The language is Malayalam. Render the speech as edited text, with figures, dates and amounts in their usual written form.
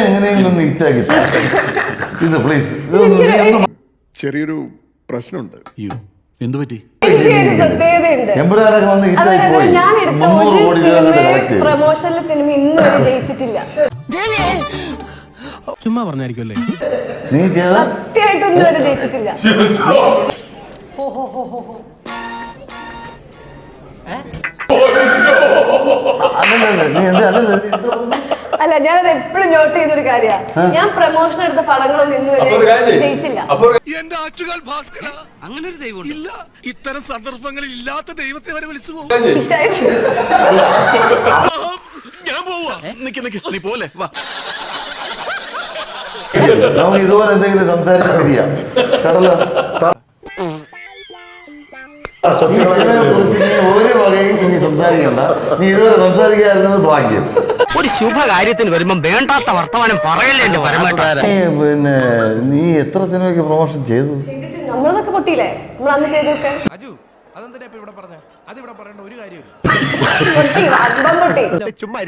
എങ്ങനെയെങ്കിലും ഒന്ന് ഹിറ്റാക്കി ഇത് പ്ലീസ്. ചെറിയൊരു പ്രശ്നമുണ്ട്. എന്തു പറ്റി? എനിക്കൊരു പ്രത്യേകതയുണ്ട്. എമ്പുരാനൊക്കെ വന്ന് ഹിറ്റായി പോയി. ഞാൻ എടുത്ത 300 ഒരു കോടി സിനിമ കളക്ട് ചെയ്തു. പ്രൊമോഷനിലെ സിനിമ ഇന്ന് വരെ ജയിച്ചിട്ടില്ല. ചുമ്മാ പറഞ്ഞായിരിക്കുമല്ലേ? നീ ചെയ്ത സത്യമായിട്ട് ഇന്ന് വരെ ജയിച്ചിട്ടില്ല. അല്ലല്ല നീ എന്താ അല്ലല്ല നീ എന്താ പറഞ്ഞത്? അല്ല, ഞാനത് എപ്പോഴും നോട്ട് ചെയ്തൊരു കാര്യമാണ്. ഞാൻ പ്രൊമോഷൻ എടുത്ത പടങ്ങളൊന്നും ഇന്ന് വരെ ജയിച്ചില്ല. എന്റെ ആറ്റുകാൽ ഭാസ്കര, അങ്ങനെ ഒരു ദൈവം ഇല്ല. ഇത്തരം സന്ദർഭങ്ങളിൽ ഇല്ലാത്ത ദൈവത്തെ വരെ വിളിച്ചു പോകും. ഹിറ്റായിട്ട് ഞാൻ പോവാ. നീ പോലെ വാ. നമുക്ക് ഇതുപോലെ എന്തെങ്കിലും സംസാരിക്കാം. കടല കൊച്ചുകളെ കുറിച്ച് നീ ഒരു വകയും ഇനി സംസാരിക്കണ്ട. നീ ഇതുവരെ സംസാരിക്കാതിരുന്നത് ഭാഗ്യം. ഒരു ശുഭകാര്യത്തിന് വരുമ്പോ വേണ്ടാത്ത വർത്തമാനം പറയല്ലേ എന്റെ പരമായിട്ട്. പിന്നെ നീ എത്ര സിനിമയ്ക്ക് പ്രൊമോഷൻ ചെയ്തു? നമ്മളതൊക്കെ പൊട്ടിയില്ലേ? നമ്മൾ അന്ന് ചെയ്തൊക്കെ പൊട്ടി. ചുമ്മാ